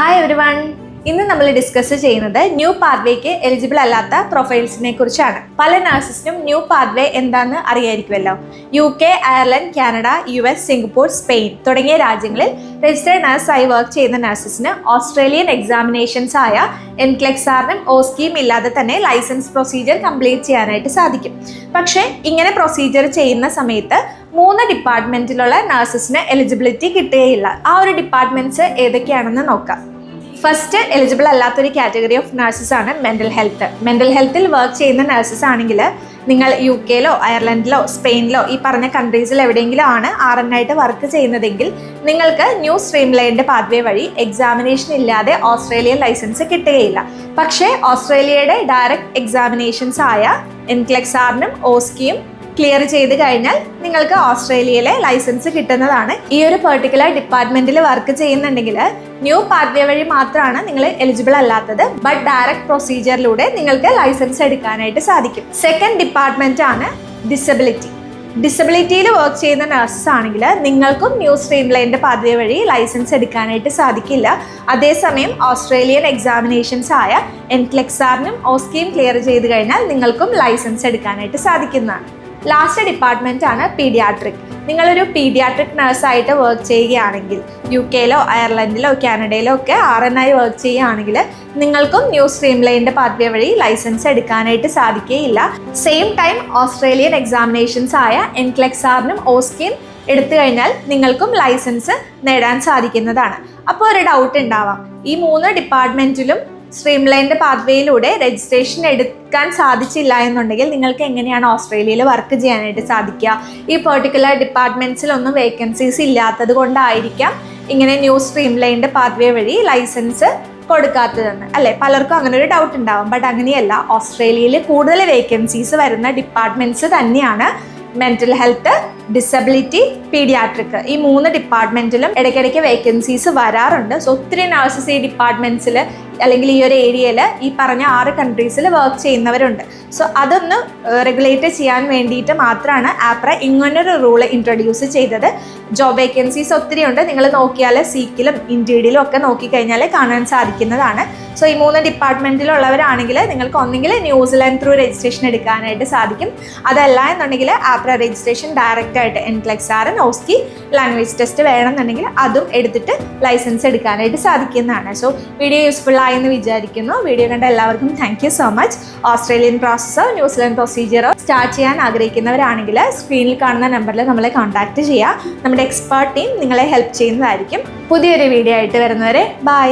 Hi everyone, ഇന്ന് നമ്മൾ discuss ചെയ്യുന്നത് ന്യൂ പാത്വേക്ക് എലിജിബിൾ അല്ലാത്ത പ്രൊഫൈൽസിനെ കുറിച്ചാണ്. പല നഴ്സസിനും ന്യൂ പാത്വേ എന്താണെന്ന് അറിയായിരിക്കുമല്ലോ. UK, Ireland, Canada, US, Singapore, Spain തുടങ്ങിയ രാജ്യങ്ങളിൽ രജിസ്റ്റേർഡ് നഴ്സായി വർക്ക് ചെയ്യുന്ന നഴ്സസിന് ഓസ്ട്രേലിയൻ എക്സാമിനേഷൻസ് ആയ എൻക്ലെക്സാറിനും ഓസ്കിയും ഇല്ലാതെ തന്നെ ലൈസൻസ് പ്രൊസീജിയർ കംപ്ലീറ്റ് ചെയ്യാനായിട്ട് സാധിക്കും. പക്ഷേ ഇങ്ങനെ പ്രൊസീജിയർ ചെയ്യുന്ന സമയത്ത് 3 ഡിപ്പാർട്ട്മെന്റിലുള്ള നഴ്സസിന് എലിജിബിലിറ്റി കിട്ടുകയില്ല. ആ ഒരു ഡിപ്പാർട്ട്മെന്റ്സ് ഏതൊക്കെയാണെന്ന് നോക്കാം. ഫസ്റ്റ് എലിജിബിൾ അല്ലാത്തൊരു കാറ്റഗറി ഓഫ് നഴ്സസ് ആണ് മെൻ്റൽ ഹെൽത്ത്. മെൻ്റൽ ഹെൽത്തിൽ വർക്ക് ചെയ്യുന്ന നഴ്സസ് ആണെങ്കിൽ നിങ്ങൾ UK-ലോ അയർലൻഡിലോ സ്പെയിനിലോ ഈ പറഞ്ഞ കൺട്രീസിൽ എവിടെയെങ്കിലും ആണ് RN ആയിട്ട് വർക്ക് ചെയ്യുന്നതെങ്കിൽ നിങ്ങൾക്ക് ന്യൂ സ്ട്രീം ലൈനിൻ്റെ പാത്വേ വഴി എക്സാമിനേഷൻ ഇല്ലാതെ ഓസ്ട്രേലിയൻ ലൈസൻസ് കിട്ടുകയില്ല. പക്ഷേ ഓസ്ട്രേലിയയുടെ ഡയറക്റ്റ് എക്സാമിനേഷൻസ് ആയ എൻക്ലെക്സാറിനും ഓസ്കിയും ക്ലിയർ ചെയ്ത് കഴിഞ്ഞാൽ നിങ്ങൾക്ക് ഓസ്ട്രേലിയയിലെ ലൈസൻസ് കിട്ടുന്നതാണ്. ഈ ഒരു പെർട്ടിക്കുലർ ഡിപ്പാർട്ട്മെന്റിൽ വർക്ക് ചെയ്യുന്നുണ്ടെങ്കിൽ ന്യൂ പാത്വേ വഴി മാത്രമാണ് നിങ്ങൾ എലിജിബിൾ അല്ലാത്തത്. ബട്ട് ഡയറക്റ്റ് പ്രൊസീജിയറിലൂടെ നിങ്ങൾക്ക് ലൈസൻസ് എടുക്കാനായിട്ട് സാധിക്കും. സെക്കൻഡ് ഡിപ്പാർട്ട്മെന്റ് ആണ് ഡിസബിലിറ്റി. ഡിസബിലിറ്റിയിൽ വർക്ക് ചെയ്യുന്ന നഴ്സസ് ആണെങ്കിൽ നിങ്ങൾക്കും ന്യൂ സ്ട്രീം ലൈനിൻ്റെ പാത്വേ വഴി ലൈസൻസ് എടുക്കാനായിട്ട് സാധിക്കില്ല. അതേസമയം ഓസ്ട്രേലിയൻ എക്സാമിനേഷൻസ് ആയ എൻക്ലെക്സാറിനും ഓസ്കിയും ക്ലിയർ ചെയ്ത് കഴിഞ്ഞാൽ നിങ്ങൾക്കും ലൈസൻസ് എടുക്കാനായിട്ട് സാധിക്കുന്നതാണ്. ലാസ്റ്റ് ഡിപ്പാർട്ട്മെന്റ് ആണ് പീഡിയാട്രിക്. നിങ്ങളൊരു പീഡിയാട്രിക് നഴ്സായിട്ട് വർക്ക് ചെയ്യുകയാണെങ്കിൽ UK-ലോ അയർലൻഡിലോ കാനഡയിലോ ഒക്കെ RN ആയി വർക്ക് ചെയ്യുകയാണെങ്കിൽ നിങ്ങൾക്കും ന്യൂ സ്ട്രീം ലൈനിൻ്റെ പാത്വേ വഴി ലൈസൻസ് എടുക്കാനായിട്ട് സാധിക്കുകയില്ല. സെയിം ടൈം ഓസ്ട്രേലിയൻ എക്സാമിനേഷൻസ് ആയ എൻക്ലെക്സാറിനും ഓസ്കിയും എടുത്തു കഴിഞ്ഞാൽ നിങ്ങൾക്കും ലൈസൻസ് നേടാൻ സാധിക്കുന്നതാണ്. അപ്പോൾ ഒരു ഡൗട്ട് ഉണ്ടാവാം, ഈ 3 ഡിപ്പാർട്ട്മെന്റിലും സ്ട്രീം ലൈനിൻ്റെ പാത്വേയിലൂടെ രജിസ്ട്രേഷൻ എടുക്കാൻ സാധിച്ചില്ല എന്നുണ്ടെങ്കിൽ നിങ്ങൾക്ക് എങ്ങനെയാണ് ഓസ്ട്രേലിയയിൽ വർക്ക് ചെയ്യാനായിട്ട് സാധിക്കുക? ഈ പെർട്ടിക്കുലർ ഡിപ്പാർട്ട്മെന്റ്സിലൊന്നും വേക്കൻസീസ് ഇല്ലാത്തത് കൊണ്ടായിരിക്കാം ഇങ്ങനെ ന്യൂ സ്ട്രീം ലൈനിൻ്റെ പാത്വേ വഴി ലൈസൻസ് കൊടുക്കാത്തതെന്ന് അല്ലേ? പലർക്കും അങ്ങനെ ഒരു ഡൗട്ട് ഉണ്ടാവും. ബട്ട് അങ്ങനെയല്ല, ഓസ്ട്രേലിയയിൽ കൂടുതൽ വേക്കൻസീസ് വരുന്ന ഡിപ്പാർട്ട്മെന്റ്സ് തന്നെയാണ് മെൻ്റൽ ഹെൽത്ത്, ഡിസബിലിറ്റി, പീഡിയാട്രിക്. ഈ 3 ഡിപ്പാർട്ട്മെന്റിലും ഇടയ്ക്കിടയ്ക്ക് വേക്കൻസീസ് വരാറുണ്ട്. സോ ഒത്തിരി നഴ്സസ് ഈ ഡിപ്പാർട്ട്മെന്റ്സിൽ അല്ലെങ്കിൽ ഈ ഒരു ഏരിയയിൽ ഈ പറഞ്ഞ 6 കൺട്രീസിൽ വർക്ക് ചെയ്യുന്നവരുണ്ട്. സോ അതൊന്ന് റെഗുലേറ്റ് ചെയ്യാൻ വേണ്ടിയിട്ട് മാത്രമാണ് ആപ്ര ഇങ്ങനൊരു റൂള് ഇൻട്രൊഡ്യൂസ് ചെയ്തത്. ജോബ് വേക്കൻസീസ് ഒത്തിരി ഉണ്ട്. നിങ്ങൾ നോക്കിയാൽ സീക്കിലും ഇൻഡീഡിലും ഒക്കെ നോക്കിക്കഴിഞ്ഞാൽ കാണാൻ സാധിക്കുന്നതാണ്. സോ ഈ 3 ഡിപ്പാർട്ട്മെന്റിലുള്ളവരാണെങ്കിൽ നിങ്ങൾക്ക് ഒന്നെങ്കിൽ ന്യൂസിലാൻഡ് ത്രൂ രജിസ്ട്രേഷൻ എടുക്കാനായിട്ട് സാധിക്കും. അതല്ല എന്നുണ്ടെങ്കിൽ ആപ്ര രജിസ്ട്രേഷൻ ഡയറക്റ്റ് ആയിട്ട് എൻക്ലെക്സാറിൻ ഓസ്കി ലാംഗ്വേജ് ടെസ്റ്റ് വേണമെന്നുണ്ടെങ്കിൽ അതും എടുത്തിട്ട് ലൈസൻസ് എടുക്കാനായിട്ട് സാധിക്കുന്നതാണ്. സോ വീഡിയോ യൂസ്ഫുൾ ആയെന്ന് വിചാരിക്കുന്നു. വീഡിയോ കണ്ട എല്ലാവർക്കും thank you so much. Australian പ്രോസസ്സോ ന്യൂസിലാൻഡ് പ്രൊസീജിയറോ സ്റ്റാർട്ട് ചെയ്യാൻ ആഗ്രഹിക്കുന്നവരാണെങ്കിൽ സ്ക്രീനിൽ കാണുന്ന നമ്പറിൽ നമ്മളെ കോൺടാക്ട് ചെയ്യുക. നമ്മുടെ എക്സ്പേർട്ട് ടീം നിങ്ങളെ ഹെൽപ്പ് ചെയ്യുന്നതായിരിക്കും. പുതിയൊരു വീഡിയോ ആയിട്ട് വരുന്നവരെ ബൈ.